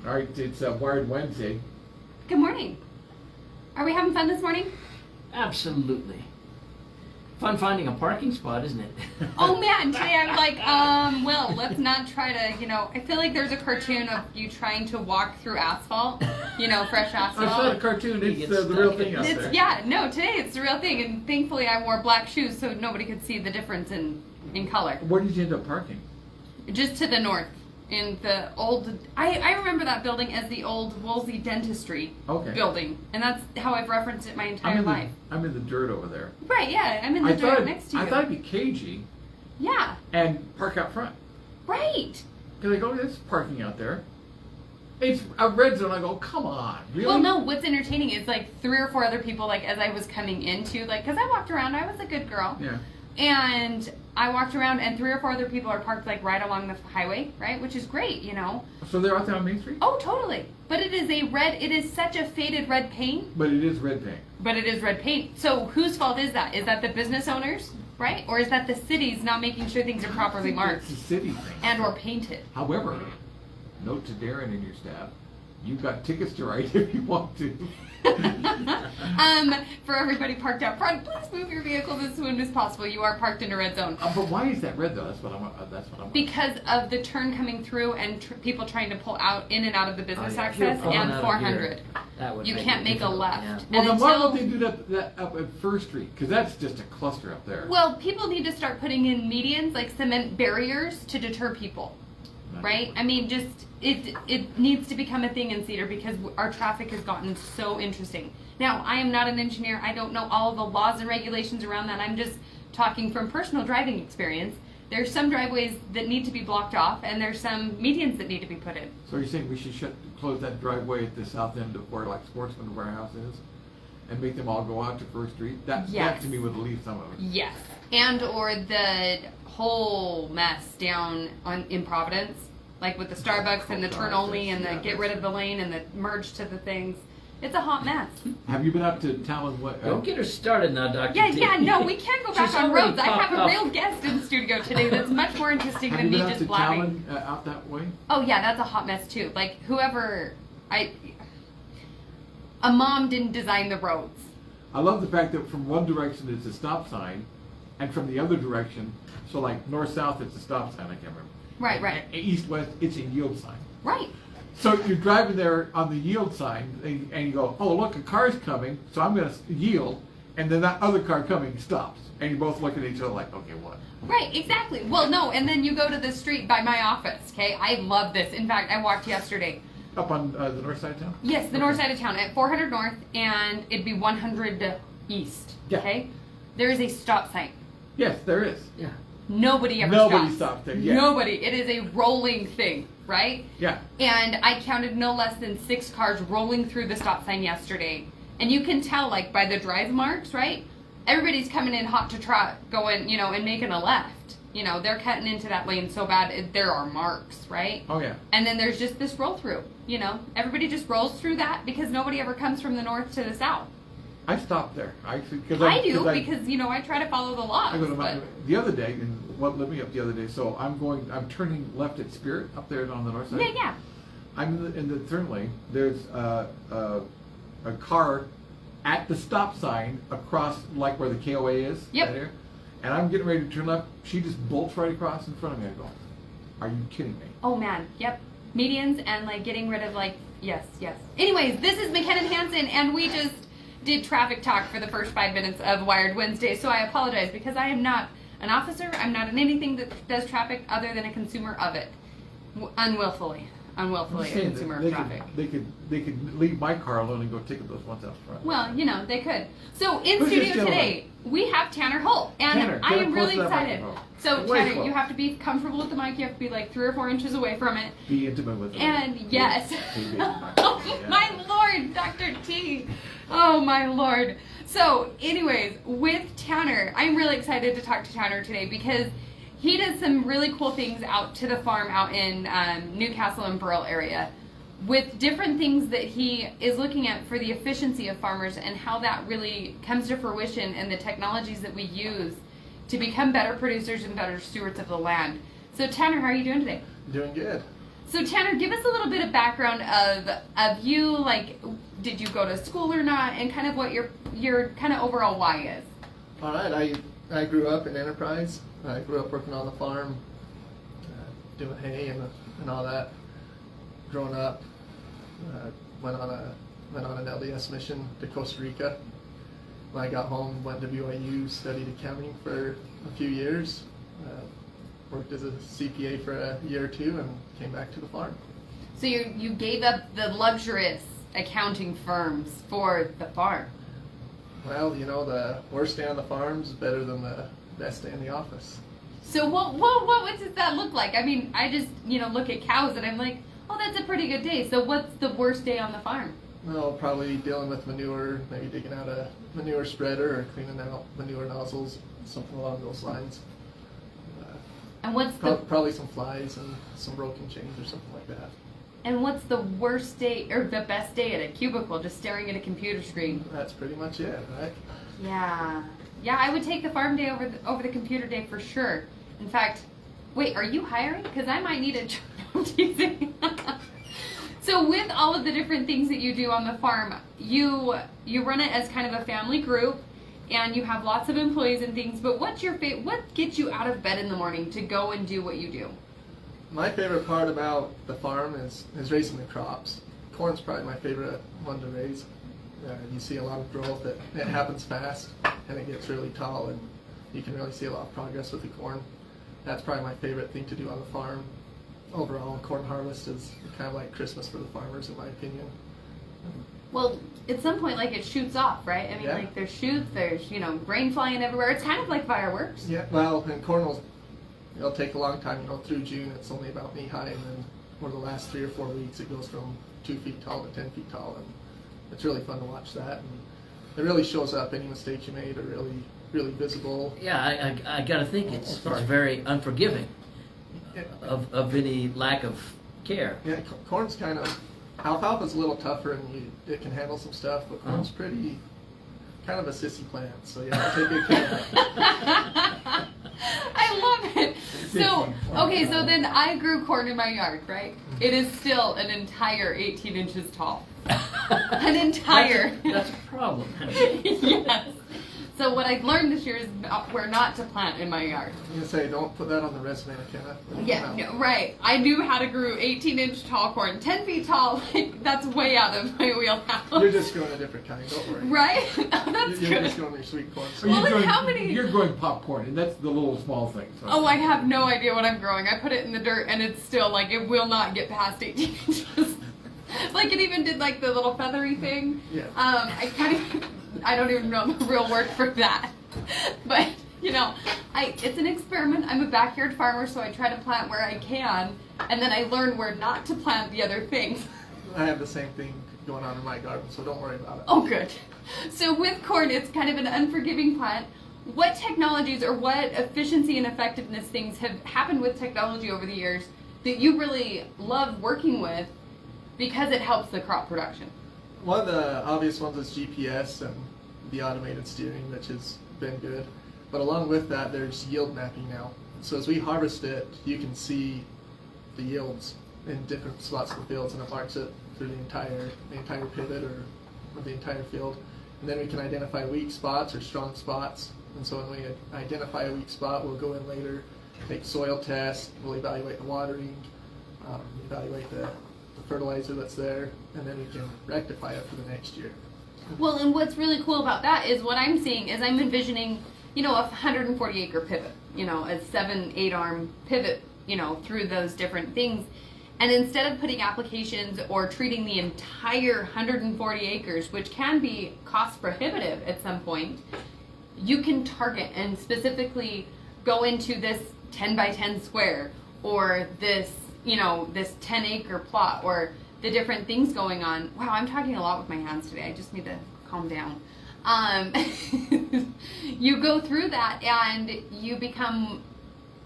All right, it's Wired Wednesday. Good morning. Are we having fun this morning? Absolutely. Fun finding a parking spot, isn't it? Oh man, today I'm like, well, let's not try to, I feel like there's a cartoon of you trying to walk through asphalt, fresh It's asphalt. not a cartoon, You it's get the stuck real in thing it. out It's, there. yeah, no, today it's the real thing, and thankfully I wore black shoes so nobody could see the difference in color. Where did you end up parking? Just to the north, in the old, I remember that building as the old Woolsey Dentistry Okay. building, and that's how I've referenced it my entire life. I'm in the dirt over there. Right, yeah, I'm in the dirt next to you. I thought it'd be cagey Yeah, and park out front. right. Because I go, there's parking out there. It's a red zone. I go, come on, really? Well, no, what's entertaining is like 3 or 4 other people, like as I was coming into, like, because I walked around, I was a good girl. Yeah. And I walked around and 3 or 4 other people are parked like right along the highway, right? Which is great, So they're out there on Main Street? Oh, totally. But it is such a faded red paint. But it is red paint. But it is red paint. So whose fault is that? Is that the business owners, right? Or is that the city's not making sure things are properly marked It's a city thing. and or painted? However, note to Darren and your staff, you've got tickets to write if you want to. For everybody parked out front, please move your vehicles as soon as possible. You are parked in a red zone. But why is that red though? That's what I want. Because of the turn coming through and people trying to pull out in and out of the business yeah, if you're access pulling and out of 400. here, that would You make can't it make a difficult, left. yeah. And Well, then why until- won't they do that up at First Street? Because that's just a cluster up there. Well, people need to start putting in medians, like cement barriers, to deter people, right? I mean, just it needs to become a thing in Cedar because our traffic has gotten so interesting. Now, I am not an engineer. I don't know all of the laws and regulations around that. I'm just talking from personal driving experience. There's some driveways that need to be blocked off, and there's some medians that need to be put in. So you're saying we should close that driveway at the south end of where like Sportsman Warehouse is, and make them all go out to First Street? That to me would relieve some of it. Yes, and or the whole mess down in Providence, like with the Starbucks and the turn only and the get rid of the lane and the merge to the things. It's a hot mess. Have you been up to Talon? Don't get her started now, Dr. Yeah, T. yeah, no, we can't go back She's on already roads. I have a popped real up. guest in the studio today that's much more interesting Have than you me been up just to blabbing. Talon out that way? Oh yeah, that's a hot mess too. Like a mom didn't design the roads. I love the fact that from one direction it's a stop sign, and from the other direction, so like north-south it's a stop sign, I can't remember. Right. East-west it's a yield sign. Right. So you're driving there on the yield sign, and you go, oh look, a car's coming, so I'm going to yield, and then that other car coming stops. And you both look at each other like, okay, what? Right, exactly. Well, no, and then you go to the street by my office, okay? I love this. In fact, I walked yesterday. Up on the north side of town? Yes, the north side of town at 400 North, and it'd be 100 East, Yeah. okay? There is a stop sign. Yes, there is. Yeah. Nobody ever Nobody stops. stops there, yeah. Nobody. It is a rolling thing, right? Yeah. And I counted no less than 6 cars rolling through the stop sign yesterday. And you can tell, like, by the drive marks, right? Everybody's coming in hot to trot, going, and making a left. They're cutting into that lane so bad, there are marks, right? Oh, yeah. And then there's just this roll through, Everybody just rolls through that because nobody ever comes from the north to the south. I stopped there. I do because, I try to follow the laws. I go to but the other day, and what lit me up the other day, so I'm turning left at Spirit up there on the north side. yeah. I'm in the turn lane. There's a car at the stop sign across, like where the KOA is. Yep. Right there. And I'm getting ready to turn left. She just bolts right across in front of me. I go, are you kidding me? Oh man, yep. Medians and like getting rid of yes. Anyways, this is McKinnon Hansen, and we just did traffic talk for the first 5 minutes of Wired Wednesday, so I apologize because I am not an officer. I'm not in anything that does traffic other than a consumer of it. Unwillfully I'm a saying consumer that of traffic. They could leave my car alone and go ticket those ones out front. Well, they could. So in Who's this studio today, we have Tanner Holt, and Tanner, I get am up really close to that excited. microphone. So Way Tanner, close. you have to be comfortable with the mic. You have to be like 3 or 4 inches away from it. Be intimate with them. And yes. Yeah. Oh my Lord, Dr. T. Oh my Lord. So, anyways, with Tanner, I'm really excited to talk to Tanner today because he does some really cool things out to the farm out in Newcastle and Burrell area with different things that he is looking at for the efficiency of farmers and how that really comes to fruition and the technologies that we use to become better producers and better stewards of the land. So Tanner, how are you doing today? Doing good. So Tanner, give us a little bit of background of you. Like, did you go to school or not, and kind of what your kind of overall why is. All right, I grew up in Enterprise. I grew up working on the farm, doing hay and all that. Growing up, went on an LDS mission to Costa Rica. When I got home, went to BYU, studied accounting for a few years. Worked as a CPA for a year or two, and came back to the farm. So you gave up the luxurious accounting firms for the farm. Well, you know, the worst day on the farm is better than the best day in the office. So what does that look like? I mean, I just look at cows and I'm like, oh, that's a pretty good day. So what's the worst day on the farm? Well, probably dealing with manure, maybe digging out a manure spreader or cleaning out manure nozzles, something along those lines. And what's Probably some flies and some broken chains or something like that. And what's the worst day or the best day at a cubicle, just staring at a computer screen? That's pretty much it, right? Yeah, I would take the farm day over the computer day for sure. In fact, wait, are you hiring? Because I might need a job. I'm teasing. So with all of the different things that you do on the farm, you run it as kind of a family group, and you have lots of employees and things. But what's your what gets you out of bed in the morning to go and do what you do? My favorite part about the farm is raising the crops. Corn's probably my favorite one to raise. You see a lot of growth. It happens fast, and it gets really tall, and you can really see a lot of progress with the corn. That's probably my favorite thing to do on the farm. Overall, corn harvest is kind of like Christmas for the farmers, in my opinion. Well, at some point, like, it shoots off, right? I mean, Yeah. like, there's shoots, there's, grain flying everywhere. It's kind of like fireworks. Yeah, well, and corn it'll take a long time. Through June, it's only about knee high, and then over the last 3 or 4 weeks, it goes from 2 feet tall to 10 feet tall, and it's really fun to watch that. And it really shows up. Any mistakes you made are really, really visible. Yeah, I gotta think it's Sorry. very unforgiving Yeah, of any lack of care. yeah, corn's kind of alfalfa's a little tougher, and it can handle some stuff, but corn's pretty kind of a sissy plant. So yeah, I'll take good care of it. I love it. So, okay, so then I grew corn in my yard, right? It is still an entire 18 inches tall. An entire. That's a problem. Yes. So what I learned this year is where not to plant in my yard. I'm gonna say, don't put that on the resume, McKenna. Yeah, no, right. I knew how to grow 18-inch tall corn. 10 feet tall, like, that's way out of my wheelhouse. You're just growing a different kind. Don't worry. Right? Oh, that's You're good. just growing your sweet corn. Or Well, you're look, growing- how many- You're growing popcorn, and that's the little small thing. So. Oh, I have no idea what I'm growing. I put it in the dirt, and it's still, like, it will not get past 18 inches. Like, it even did, like, the little feathery thing. Yeah. I don't even know the real word for that. But, it's an experiment. I'm a backyard farmer, so I try to plant where I can, and then I learn where not to plant the other things. I have the same thing going on in my garden, so don't worry about it. Oh, good. So with corn, it's kind of an unforgiving plant. What technologies or what efficiency and effectiveness things have happened with technology over the years that you really love working with because it helps the crop production? One of the obvious ones is GPS and the automated steering, which has been good. But along with that, there's yield mapping now. So as we harvest it, you can see the yields in different spots of the fields, and it marks it through the entire pivot or the entire field. And then we can identify weak spots or strong spots. And so when we identify a weak spot, we'll go in later, take soil tests, we'll evaluate the watering, evaluate the fertilizer that's there, and then we can rectify it for the next year. Well, and what's really cool about that is what I'm seeing is I'm envisioning, a 140 acre pivot, a 7-8 arm pivot, through those different things. And instead of putting applications or treating the entire 140 acres, which can be cost prohibitive at some point, you can target and specifically go into this 10 by 10 square or this, this 10 acre plot or the different things going on. Wow, I'm talking a lot with my hands today. I just need to calm down. You go through that and you become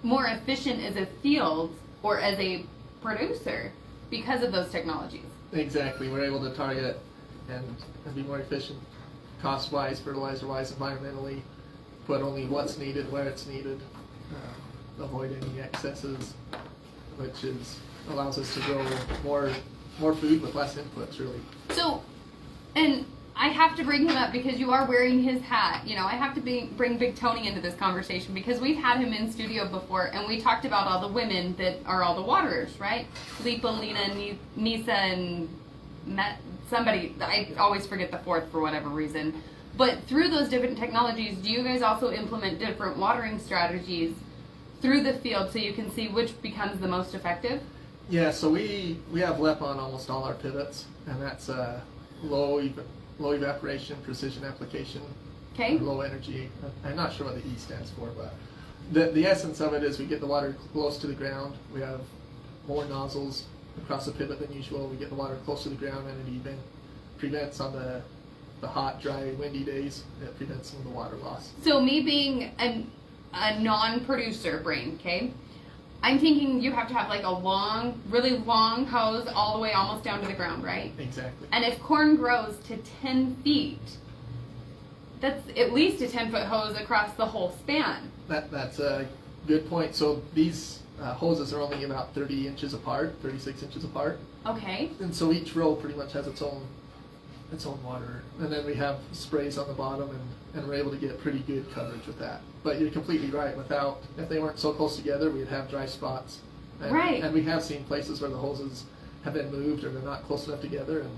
more efficient as a field or as a producer because of those technologies. Exactly, we're able to target and be more efficient cost-wise, fertilizer-wise, environmentally, put only what's needed where it's needed, avoid any excesses. which allows us to grow more food with less inputs, really. So, and I have to bring him up because you are wearing his hat. You know, I have to bring Big Tony into this conversation because we've had him in studio before and we talked about all the women that are all the waterers, right? Lipa, Lena, Nisa, and somebody, I always forget the fourth for whatever reason. But through those different technologies, do you guys also implement different watering strategies through the field so you can see which becomes the most effective? Yeah, so we have LEP on almost all our pivots, and that's low evaporation, precision application, Okay. low energy. I'm not sure what the E stands for, but the essence of it is we get the water close to the ground. We have more nozzles across the pivot than usual. We get the water close to the ground, and it even prevents on the hot, dry, windy days. It prevents some of the water loss. So me being a non-producer brain, okay? I'm thinking you have to have like a long, really long hose all the way almost down to the ground, right? Exactly. And if corn grows to 10 feet, that's at least a 10-foot hose across the whole span. That's a good point. So these hoses are only about 30 inches apart, 36 inches apart. Okay. And so each row pretty much has its own water. And then we have sprays on the bottom, and we're able to get pretty good coverage with that. But you're completely right. If they weren't so close together, we'd have dry spots. Right. And we have seen places where the hoses have been moved or they're not close enough together, and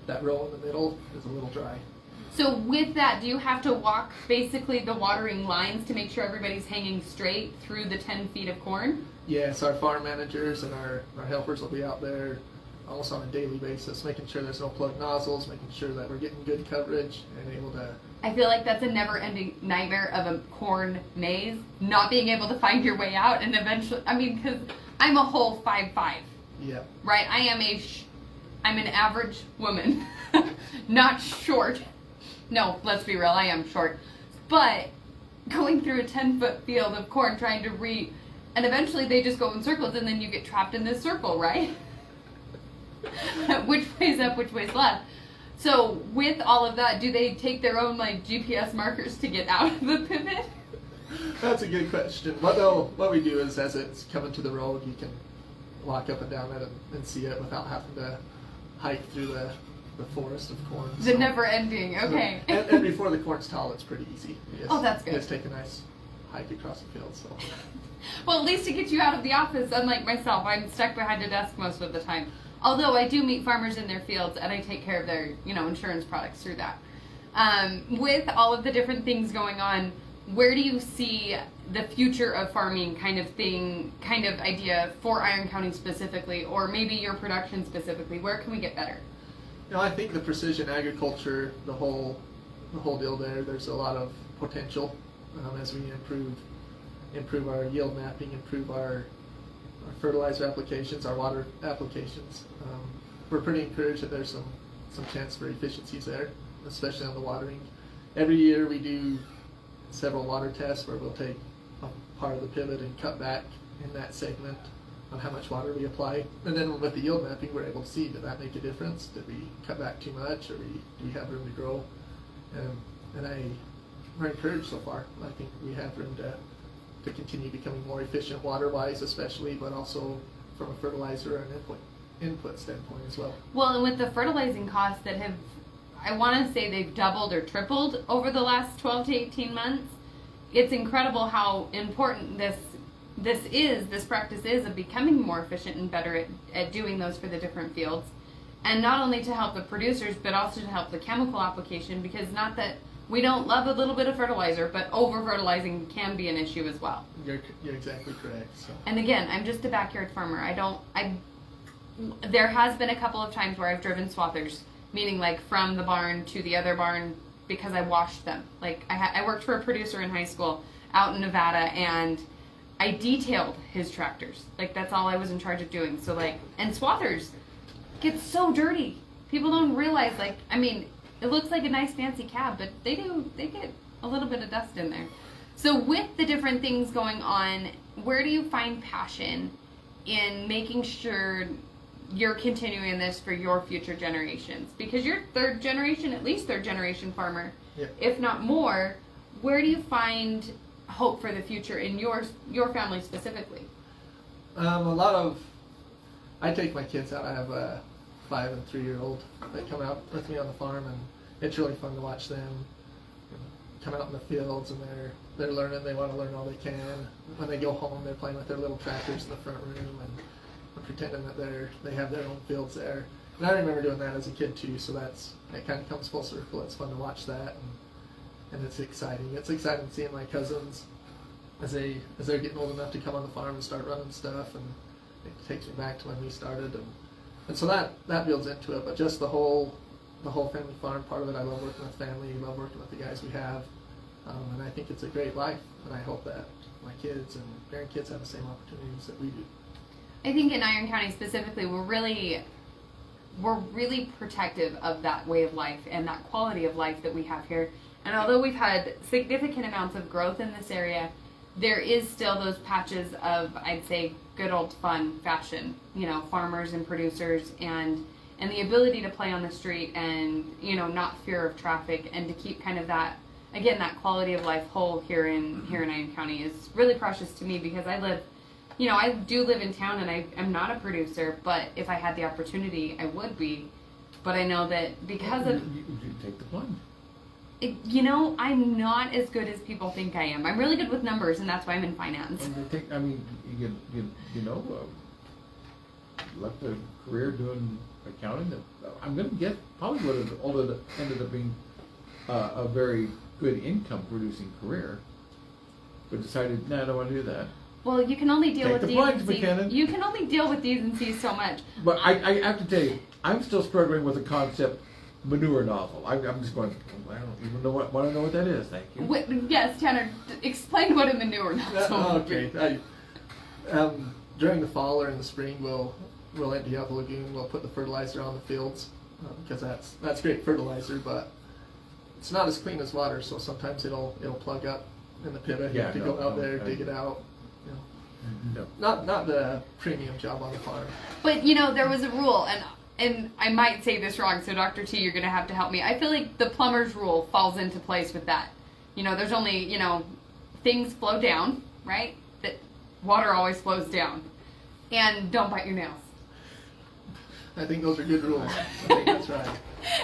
that row in the middle is a little dry. So with that, do you have to walk basically the watering lines to make sure everybody's hanging straight through the 10 feet of corn? Yes, our farm managers and our helpers will be out there almost on a daily basis, making sure there's no plugged nozzles, making sure that we're getting good coverage and able to. I feel like that's a never-ending nightmare of a corn maze, not being able to find your way out, and eventually, I mean, because I'm a whole 5'5", Yeah. right? I'm an average woman, not short. No, let's be real, I am short. But going through a 10-foot field of corn trying to and eventually they just go in circles, and then you get trapped in this circle, right? Which way's up, which way's left? So with all of that, do they take their own like GPS markers to get out of the pivot? That's a good question. What we do is, as it's coming to the road, you can walk up and down it and see it without having to hike through the forest of corn. The never ending, okay. And before the corn's tall, it's pretty easy. Oh, that's good. You just take a nice hike across the field. So. Well, at least it gets you out of the office, unlike myself. I'm stuck behind a desk most of the time. Although I do meet farmers in their fields, and I take care of their, insurance products through that. With all of the different things going on, where do you see the future of farming kind of idea for Iron County specifically, or maybe your production specifically? Where can we get better? I think the precision agriculture, the whole deal there's a lot of potential as we improve our yield mapping, improve our fertilizer applications, our water applications. We're pretty encouraged that there's some chance for efficiencies there, especially on the watering. Every year we do several water tests where we'll take a part of the pivot and cut back in that segment on how much water we apply. And then with the yield mapping, we're able to see, did that make a difference? Did we cut back too much, or do we have room to grow? And we're encouraged so far. I think we have room to continue becoming more efficient water-wise especially, but also from a fertilizer and input standpoint as well. Well, and with the fertilizing costs that have, I want to say they've doubled or tripled over the last 12 to 18 months, it's incredible how important this practice is of becoming more efficient and better at doing those for the different fields. And not only to help the producers, but also to help the chemical application, because not that we don't love a little bit of fertilizer, but over-fertilizing can be an issue as well. You're exactly correct. So. And again, I'm just a backyard farmer. There has been a couple of times where I've driven swathers, meaning like from the barn to the other barn, because I washed them. Like I worked for a producer in high school out in Nevada, and I detailed his tractors. Like that's all I was in charge of doing. So and swathers get so dirty. People don't realize, it looks like a nice fancy cab, but they get a little bit of dust in there. So with the different things going on, where do you find passion in making sure you're continuing this for your future generations? Because you're at least third generation farmer, yeah. If not more. Where do you find hope for the future in your family specifically? A lot of I take my kids out. I have a 5 and 3-year-old that come out with me on the farm, and it's really fun to watch them come out in the fields, and they're learning. They want to learn all they can. When they go home, they're playing with their little tractors in the front room and pretending that they have their own fields there. And I remember doing that as a kid too. So it kind of comes full circle. It's fun to watch that, and it's exciting. It's exciting seeing my cousins as they're getting old enough to come on the farm and start running stuff, and it takes me back to when we started, and so that builds into it. But just the whole family farm part of it, I love working with family, love working with the guys we have, and I think it's a great life, and I hope that my kids and grandkids have the same opportunities that we do. I think in Iron County specifically, we're really protective of that way of life and that quality of life that we have here. And although we've had significant amounts of growth in this area, there is still those patches of, I'd say, good old fun fashion, farmers and producers, and the ability to play on the street and, not fear of traffic, and to keep kind of that quality of life whole here in Iron County is really precious to me, because I do live in town, and I am not a producer, but if I had the opportunity, I would be. But I know that because of... You take the plunge. I'm not as good as people think I am. I'm really good with numbers, and that's why I'm in finance. Left a career doing accounting that I'm going to guess probably would have ended up being a very good income producing career, but decided, I don't want to do that. Well, you can only deal Take with the D's plunge, and C's. McKinnon. You can only deal with D's and C's so much. But I have to tell you, I'm still struggling with the concept manure nozzle. I'm just going, I don't even want to know what that is. Thank you. Yes, Tanner, explain what a manure nozzle is. Okay. During the fall or in the spring, we'll empty out the lagoon. We'll put the fertilizer on the fields, because that's great fertilizer, but it's not as clean as water. So sometimes it'll plug up in the pivot. You have to go out there, dig it out. No. Not the premium job on the farm. But there was a rule, and I might say this wrong, so Dr. T, you're going to have to help me. I feel like the plumber's rule falls into place with that. There's only, things flow down, right? That water always flows down. And don't bite your nails. I think those are good rules. I think that's right.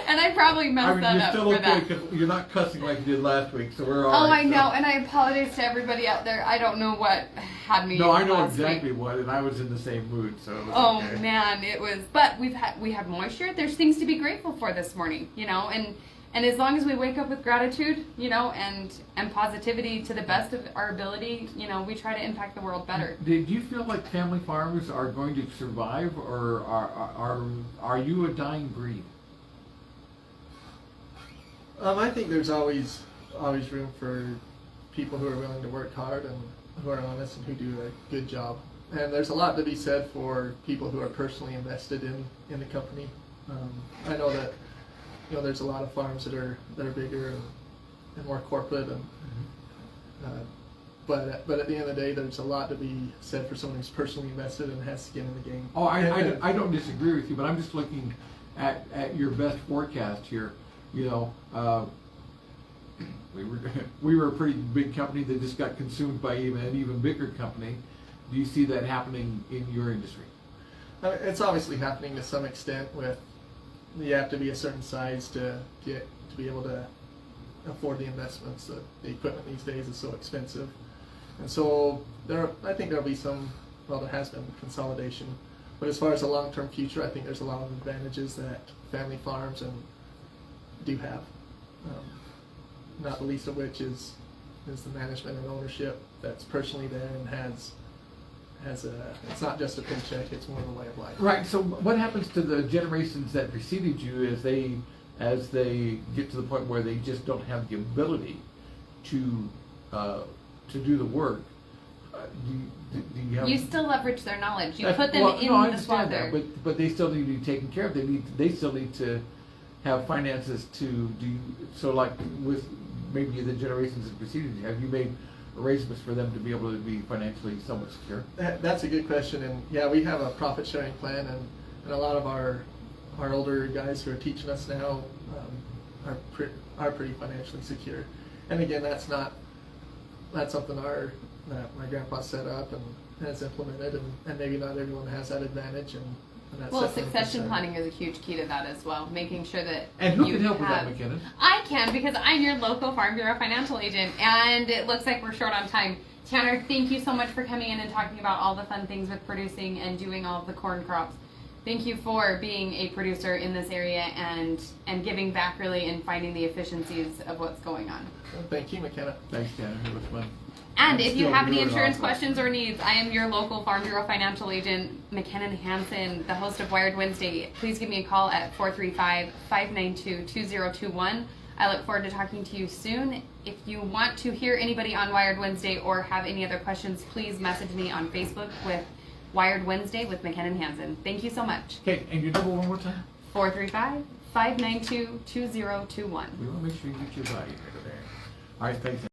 And I probably messed that you're up still for okay that. because you're not cussing like you did last week, so we're all Oh, right. I know, and I apologize to everybody out there. I don't know what had me. No, I know last exactly week. what, and I was in the same mood, so it was Oh okay. man, it was. But we have moisture. There's things to be grateful for this morning, and as long as we wake up with gratitude, and positivity to the best of our ability, we try to impact the world better. Did you feel like family farmers are going to survive, or are you a dying breed? I think there's always room for people who are willing to work hard and who are honest and who do a good job. And there's a lot to be said for people who are personally invested in the company. I know that there's a lot of farms that are bigger and more corporate, and but at the end of the day, there's a lot to be said for someone who's personally invested and has skin in the game. Oh, I don't disagree with you, but I'm just looking at your best forecast here. We were a pretty big company that just got consumed by an even bigger company. Do you see that happening in your industry? It's obviously happening to some extent. You have to be a certain size to be able to afford the investments. The equipment these days is so expensive, and so I think there'll be there has been consolidation. But as far as the long-term future, I think there's a lot of advantages that family farms do have. Not the least of which is the management and ownership that's personally there and has it's not just a paycheck, it's more of a way of life. Right. So what happens to the generations that preceded you as they get to the point where they just don't have the ability to do the work? Do you have? You still leverage their knowledge. You That's- put them well, in no, I the understand slaughter. that, but they still need to be taken care of. They still need to have finances to do. So like with maybe the generations that preceded you, have you made arrangements for them to be able to be financially somewhat secure? That's a good question, and yeah, we have a profit sharing plan, and a lot of our older guys who are teaching us now are pretty financially secure. And again, that's something that my grandpa set up and has implemented, and maybe not everyone has that advantage, and And that's Well, definitely a succession concern. planning is a huge key to that as well, making sure that And who you can help with that, have- McKinnon? I can, because I'm your local Farm Bureau financial agent, and it looks like we're short on time. Tanner, thank you so much for coming in and talking about all the fun things with producing and doing all of the corn crops. Thank you for being a producer in this area and giving back really and finding the efficiencies of what's going on. Well, thank you, McKenna. Thanks, Tanner. It was fun. And I'm if you still have any doing insurance awesome. questions or needs, I am your local Farm Bureau financial agent, McKinnon Hansen, the host of Wired Wednesday. Please give me a call at 435-592-2021. I look forward to talking to you soon. If you want to hear anybody on Wired Wednesday or have any other questions, please message me on Facebook with Wired Wednesday with McKinnon Hansen. Thank you so much. Okay, and your number one more time? 435-592-2021. We want to make sure you get your value over there. All right, thanks.